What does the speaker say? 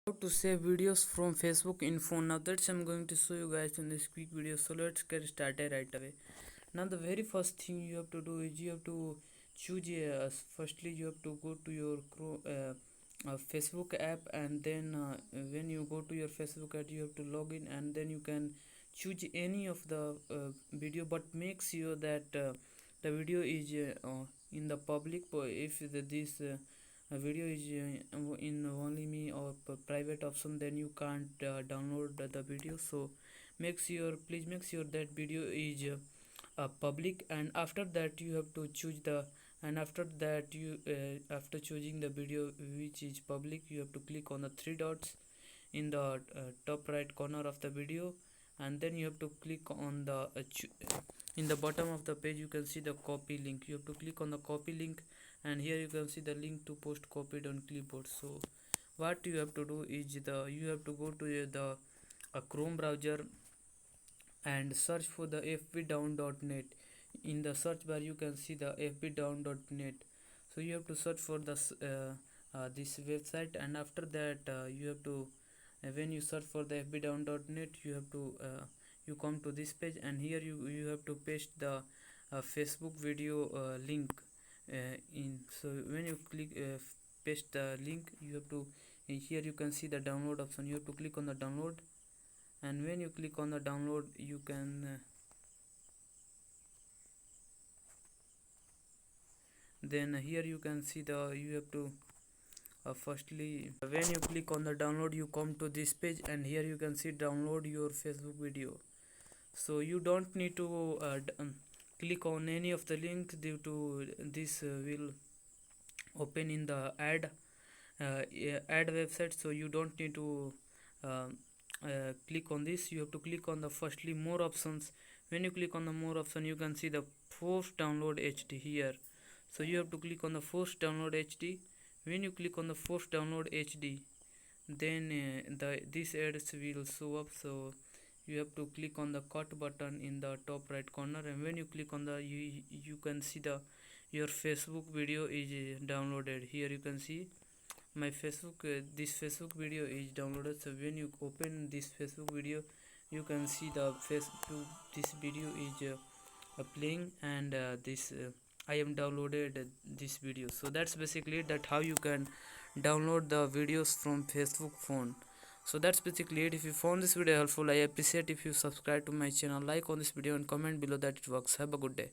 How to save videos from Facebook in phone. Now that's I'm going to show you guys in this quick video, so let's get started right away. Now the very first thing you have to do is you have to choose firstly you have to go to your Facebook app, and then when you go to your Facebook app you have to log in, and then you can choose any of the video, but make sure that the video is in the public. If this a video is in only me or private option, then you can't download the video. So please make sure that video is public, and after that you have to choose the and after that you after choosing the video which is public, you have to click on the three dots in the top right corner of the video, and then you have to click on the in the bottom of the page you can see the copy link. You have to click on the copy link, and here you can see the link to post copied on clipboard. So what you have to do is you have to go to the Chrome browser and search for the fbdown.net. In the search bar you can see the fbdown.net. So you have to search for this website, and after that you have to when you search for the fbdown.net, you have to you come to this page, and here you have to paste the Facebook video link in. So when you click paste the link, you have to here you can see the download option. You have to click on the download, and when you click on the download you can then here you can see the you have to firstly when you click on the download you come to this page, and here you can see download your Facebook video. So you don't need to click on any of the links due to this will open in the ad website. So you don't need to uh, click on this. You have to click on the firstly more options. When you click on the more option you can see the force download HD here. So you have to click on the force download HD. When you click on the force download HD, then this ads will show up. So you have to click on the cut button in the top right corner, and when you click on the you can see the your Facebook video is downloaded. Here you can see my Facebook this Facebook video is downloaded. So when you open this Facebook video you can see the Facebook this video is playing, and this I am downloaded this video. So that's basically it, that how you can download the videos from Facebook phone. So that's basically it. If you found this video helpful, I appreciate if you subscribe to my channel, like on this video, and comment below that it works. Have a good day.